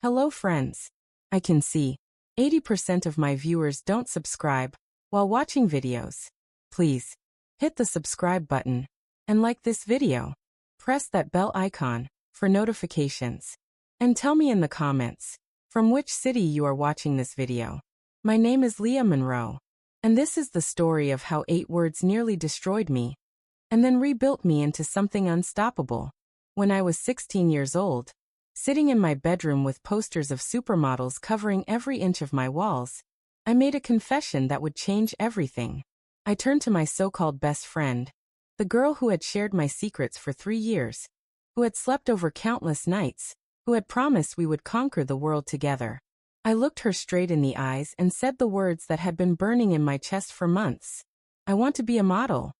Hello friends. I can see 80% of my viewers don't subscribe while watching videos. Please hit the subscribe button and like this video. Press that bell icon for notifications. And tell me in the comments from which city you are watching this video. My name is Leah Monroe, and this is the story of how 8 words nearly destroyed me and then rebuilt me into something unstoppable. When I was 16 years old, sitting in my bedroom with posters of supermodels covering every inch of my walls, I made a confession that would change everything. I turned to my so-called best friend, the girl who had shared my secrets for 3 years, who had slept over countless nights, who had promised we would conquer the world together. I looked her straight in the eyes and said the words that had been burning in my chest for months. I want to be a model.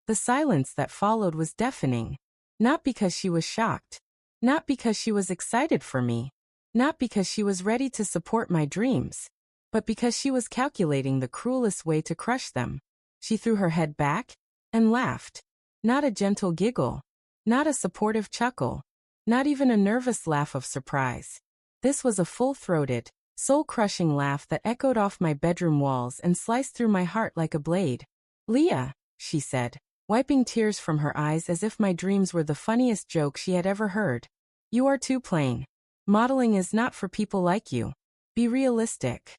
The silence that followed was deafening, not because she was shocked, not because she was excited for me, not because she was ready to support my dreams, but because she was calculating the cruelest way to crush them. She threw her head back and laughed. Not a gentle giggle, not a supportive chuckle, not even a nervous laugh of surprise. This was a full-throated, soul-crushing laugh that echoed off my bedroom walls and sliced through my heart like a blade. "Leah," she said, wiping tears from her eyes as if my dreams were the funniest joke she had ever heard. "You are too plain. Modeling is not for people like you. Be realistic."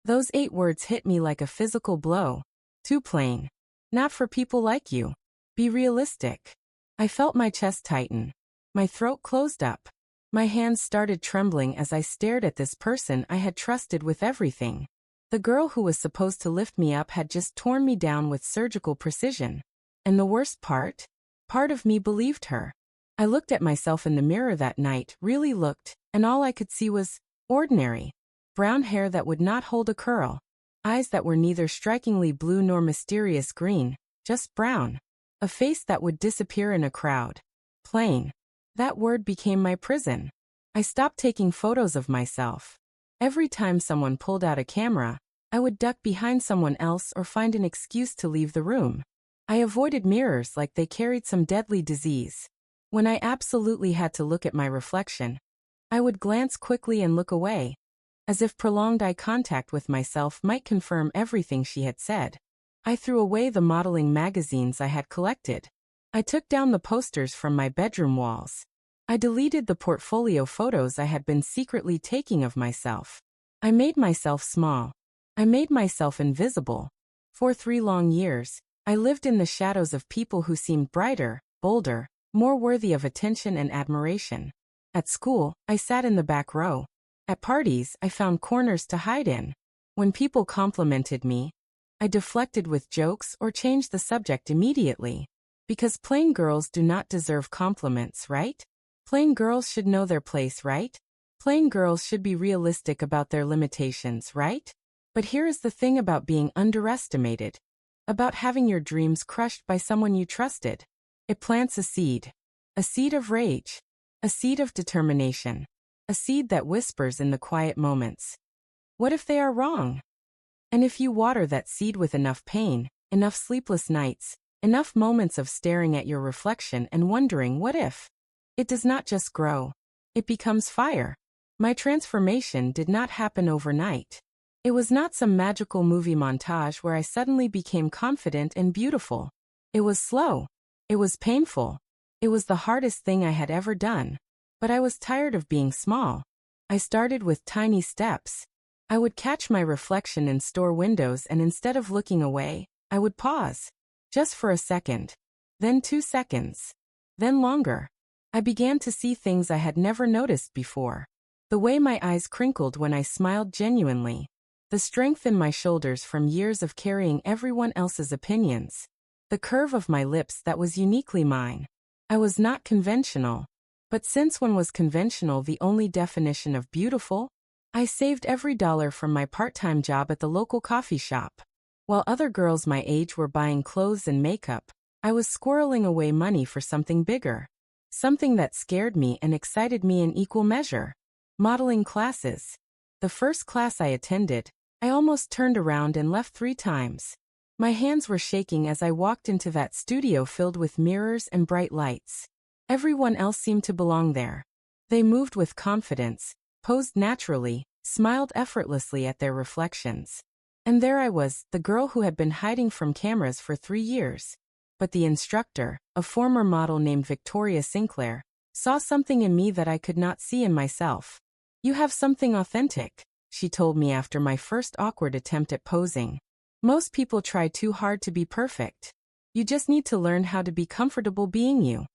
Those 8 words hit me like a physical blow. Too plain. Not for people like you. Be realistic. I felt my chest tighten. My throat closed up. My hands started trembling as I stared at this person I had trusted with everything. The girl who was supposed to lift me up had just torn me down with surgical precision. And the worst part? Part of me believed her. I looked at myself in the mirror that night, really looked, and all I could see was ordinary. Brown hair that would not hold a curl. Eyes that were neither strikingly blue nor mysterious green, just brown. A face that would disappear in a crowd. Plain. That word became my prison. I stopped taking photos of myself. Every time someone pulled out a camera, I would duck behind someone else or find an excuse to leave the room. I avoided mirrors like they carried some deadly disease. When I absolutely had to look at my reflection, I would glance quickly and look away, as if prolonged eye contact with myself might confirm everything she had said. I threw away the modeling magazines I had collected. I took down the posters from my bedroom walls. I deleted the portfolio photos I had been secretly taking of myself. I made myself small. I made myself invisible. For 3 long years, I lived in the shadows of people who seemed brighter, bolder, more worthy of attention and admiration. At school, I sat in the back row. At parties, I found corners to hide in. When people complimented me, I deflected with jokes or changed the subject immediately. Because plain girls do not deserve compliments, right? Plain girls should know their place, right? Plain girls should be realistic about their limitations, right? But here is the thing about being underestimated. About having your dreams crushed by someone you trusted. It plants a seed of rage, a seed of determination, a seed that whispers in the quiet moments. What if they are wrong? And if you water that seed with enough pain, enough sleepless nights, enough moments of staring at your reflection and wondering what if? It does not just grow. It becomes fire. My transformation did not happen overnight. It was not some magical movie montage where I suddenly became confident and beautiful. It was slow. It was painful. It was the hardest thing I had ever done. But I was tired of being small. I started with tiny steps. I would catch my reflection in store windows and instead of looking away, I would pause. Just for a second. Then 2 seconds. Then longer. I began to see things I had never noticed before. The way my eyes crinkled when I smiled genuinely. The strength in my shoulders from years of carrying everyone else's opinions. The curve of my lips that was uniquely mine. I was not conventional. But since when was conventional the only definition of beautiful? I saved every dollar from my part-time job at the local coffee shop. While other girls my age were buying clothes and makeup, I was squirreling away money for something bigger. Something that scared me and excited me in equal measure. Modeling classes. The first class I attended, I almost turned around and left 3 times. My hands were shaking as I walked into that studio filled with mirrors and bright lights. Everyone else seemed to belong there. They moved with confidence, posed naturally, smiled effortlessly at their reflections. And there I was, the girl who had been hiding from cameras for 3 years. But the instructor, a former model named Victoria Sinclair, saw something in me that I could not see in myself. "You have something authentic," she told me after my first awkward attempt at posing. "Most people try too hard to be perfect. You just need to learn how to be comfortable being you."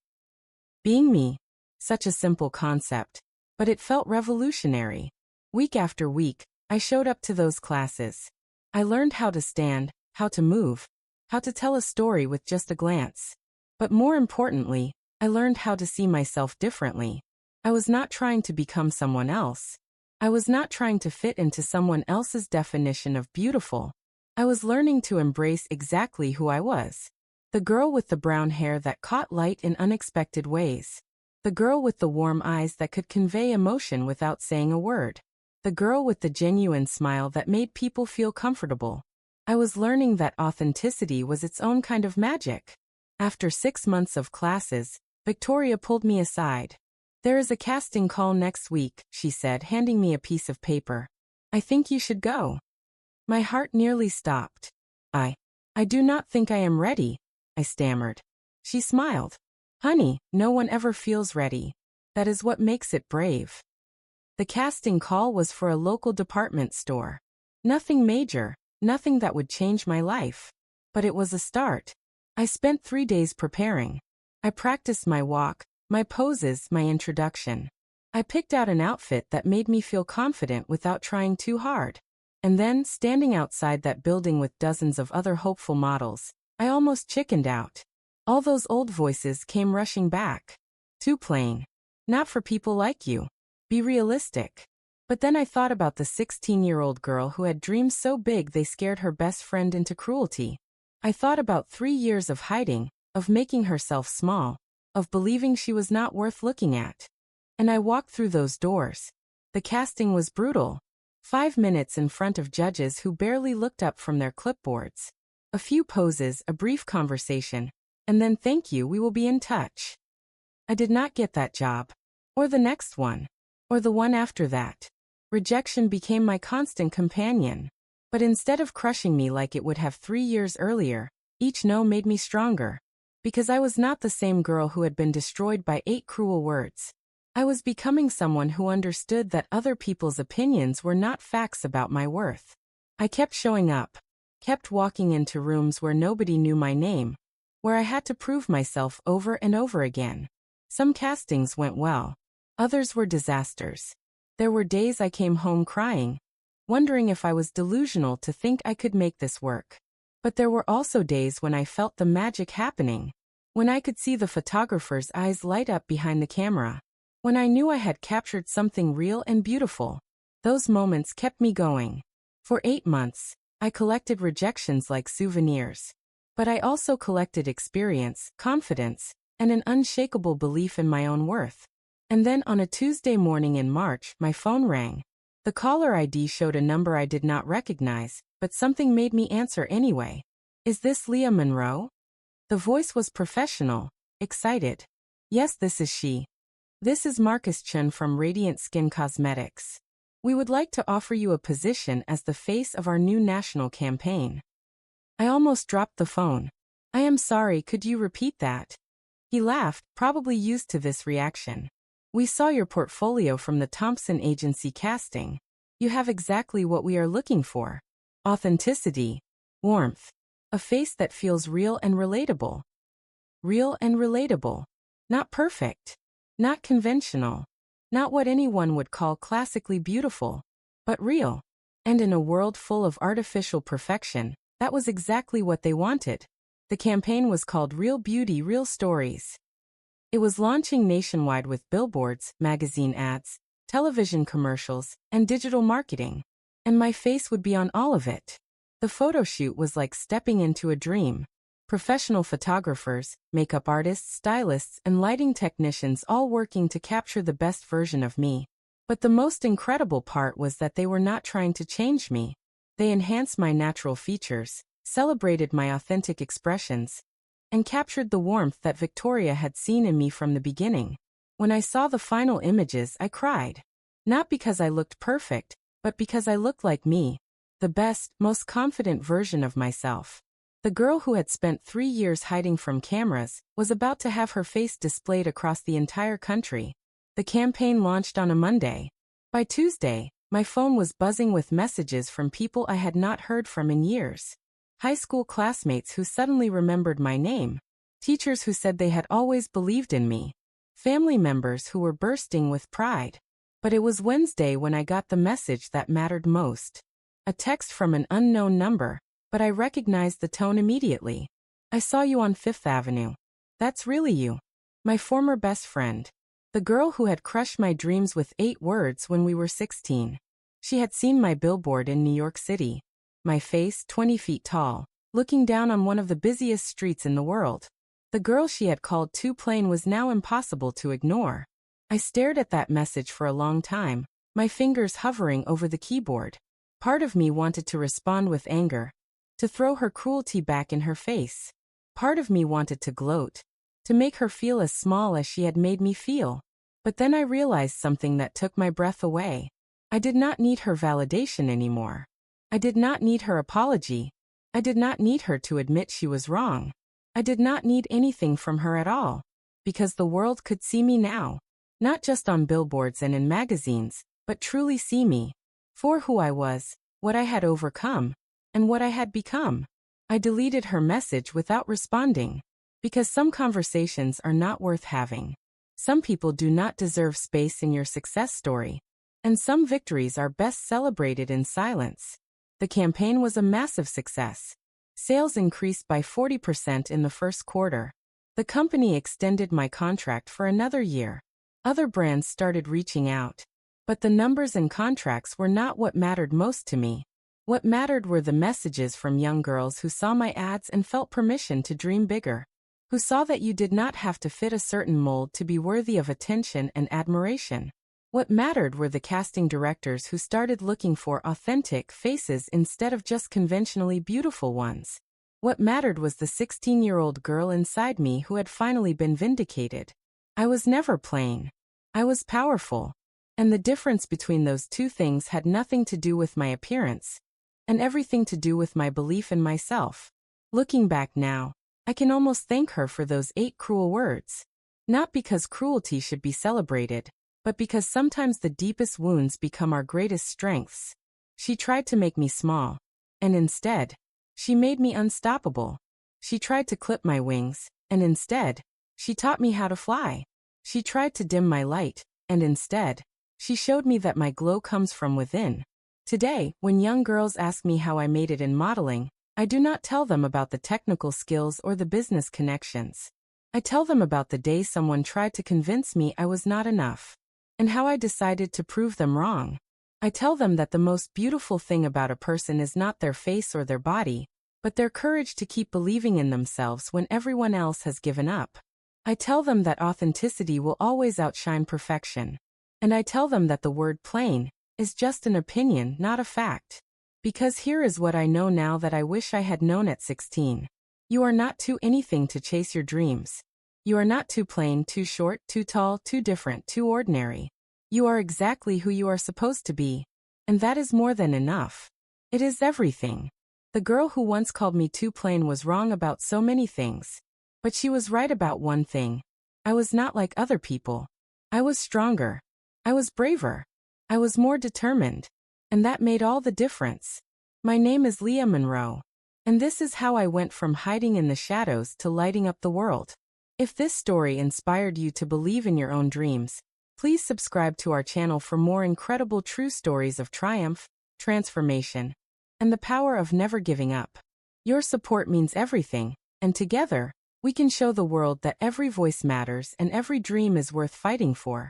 Being me. Such a simple concept, but it felt revolutionary. Week after week, I showed up to those classes. I learned how to stand, how to move, how to tell a story with just a glance. But more importantly, I learned how to see myself differently. I was not trying to become someone else. I was not trying to fit into someone else's definition of beautiful. I was learning to embrace exactly who I was. The girl with the brown hair that caught light in unexpected ways. The girl with the warm eyes that could convey emotion without saying a word. The girl with the genuine smile that made people feel comfortable. I was learning that authenticity was its own kind of magic. After 6 months of classes, Victoria pulled me aside. "There is a casting call next week," she said, handing me a piece of paper. "I think you should go." My heart nearly stopped. I do not think I am ready," I stammered. She smiled. "Honey, no one ever feels ready. That is what makes it brave." The casting call was for a local department store. Nothing major, nothing that would change my life. But it was a start. I spent 3 days preparing. I practiced my walk, my poses, my introduction. I picked out an outfit that made me feel confident without trying too hard. And then, standing outside that building with dozens of other hopeful models, I almost chickened out. All those old voices came rushing back. "Too plain. Not for people like you. Be realistic." But then I thought about the 16-year-old girl who had dreams so big they scared her best friend into cruelty. I thought about 3 years of hiding, of making herself small, of believing she was not worth looking at. And I walked through those doors. The casting was brutal. 5 minutes in front of judges who barely looked up from their clipboards. A few poses, a brief conversation, and then "Thank you, we will be in touch." I did not get that job. Or the next one. Or the one after that. Rejection became my constant companion. But instead of crushing me like it would have 3 years earlier, each no made me stronger. Because I was not the same girl who had been destroyed by 8 cruel words. I was becoming someone who understood that other people's opinions were not facts about my worth. I kept showing up. Kept walking into rooms where nobody knew my name. Where I had to prove myself over and over again. Some castings went well. Others were disasters. There were days I came home crying, wondering if I was delusional to think I could make this work. But there were also days when I felt the magic happening. When I could see the photographer's eyes light up behind the camera. When I knew I had captured something real and beautiful. Those moments kept me going. For 8 months, I collected rejections like souvenirs. But I also collected experience, confidence, and an unshakable belief in my own worth. And then on a Tuesday morning in March, my phone rang. The caller ID showed a number I did not recognize, but something made me answer anyway. "Is this Leah Monroe?" The voice was professional, excited. "Yes, this is she. This is Marcus Chen from Radiant Skin Cosmetics. We would like to offer you a position as the face of our new national campaign." I almost dropped the phone. "I am sorry, could you repeat that?" He laughed, probably used to this reaction. "We saw your portfolio from the Thompson Agency casting. You have exactly what we are looking for. Authenticity, warmth, a face that feels real and relatable. Real and relatable. Not perfect. Not conventional. Not what anyone would call classically beautiful. But real. And in a world full of artificial perfection, that was exactly what they wanted. The campaign was called Real Beauty, Real Stories. It was launching nationwide with billboards, magazine ads, television commercials, and digital marketing. And my face would be on all of it. The photo shoot was like stepping into a dream. Professional photographers, makeup artists, stylists, and lighting technicians all working to capture the best version of me. But the most incredible part was that they were not trying to change me. They enhanced my natural features, celebrated my authentic expressions, and captured the warmth that Victoria had seen in me from the beginning. When I saw the final images, I cried. Not because I looked perfect, but because I looked like me, the best, most confident version of myself. The girl who had spent 3 years hiding from cameras was about to have her face displayed across the entire country. The campaign launched on a Monday. By Tuesday, my phone was buzzing with messages from people I had not heard from in years. High school classmates who suddenly remembered my name. Teachers who said they had always believed in me. Family members who were bursting with pride. But it was Wednesday when I got the message that mattered most. A text from an unknown number, but I recognized the tone immediately. I saw you on Fifth Avenue. That's really you. My former best friend. The girl who had crushed my dreams with 8 words when we were 16. She had seen my billboard in New York City. My face 20 feet tall, looking down on one of the busiest streets in the world. The girl she had called too plain was now impossible to ignore. I stared at that message for a long time, my fingers hovering over the keyboard. Part of me wanted to respond with anger, to throw her cruelty back in her face. Part of me wanted to gloat, to make her feel as small as she had made me feel. But then I realized something that took my breath away. I did not need her validation anymore. I did not need her apology. I did not need her to admit she was wrong. I did not need anything from her at all. Because the world could see me now. Not just on billboards and in magazines, but truly see me. For who I was, what I had overcome, and what I had become. I deleted her message without responding. Because some conversations are not worth having. Some people do not deserve space in your success story. And some victories are best celebrated in silence. The campaign was a massive success. Sales increased by 40% in the first quarter. The company extended my contract for another year. Other brands started reaching out. But the numbers and contracts were not what mattered most to me. What mattered were the messages from young girls who saw my ads and felt permission to dream bigger. Who saw that you did not have to fit a certain mold to be worthy of attention and admiration. What mattered were the casting directors who started looking for authentic faces instead of just conventionally beautiful ones. What mattered was the 16-year-old girl inside me who had finally been vindicated. I was never plain. I was powerful. And the difference between those two things had nothing to do with my appearance, and everything to do with my belief in myself. Looking back now, I can almost thank her for those 8 cruel words. Not because cruelty should be celebrated, but because sometimes the deepest wounds become our greatest strengths. She tried to make me small, and instead, she made me unstoppable. She tried to clip my wings, and instead, she taught me how to fly. She tried to dim my light, and instead, she showed me that my glow comes from within. Today, when young girls ask me how I made it in modeling, I do not tell them about the technical skills or the business connections. I tell them about the day someone tried to convince me I was not enough, and how I decided to prove them wrong. I tell them that the most beautiful thing about a person is not their face or their body, but their courage to keep believing in themselves when everyone else has given up. I tell them that authenticity will always outshine perfection. And I tell them that the word plain is just an opinion, not a fact. Because here is what I know now that I wish I had known at 16. You are not too anything to chase your dreams. You are not too plain, too short, too tall, too different, too ordinary. You are exactly who you are supposed to be. And that is more than enough. It is everything. The girl who once called me too plain was wrong about so many things. But she was right about one thing. I was not like other people. I was stronger. I was braver. I was more determined. And that made all the difference. My name is Leah Monroe. And this is how I went from hiding in the shadows to lighting up the world. If this story inspired you to believe in your own dreams, please subscribe to our channel for more incredible true stories of triumph, transformation, and the power of never giving up. Your support means everything, and together, we can show the world that every voice matters and every dream is worth fighting for.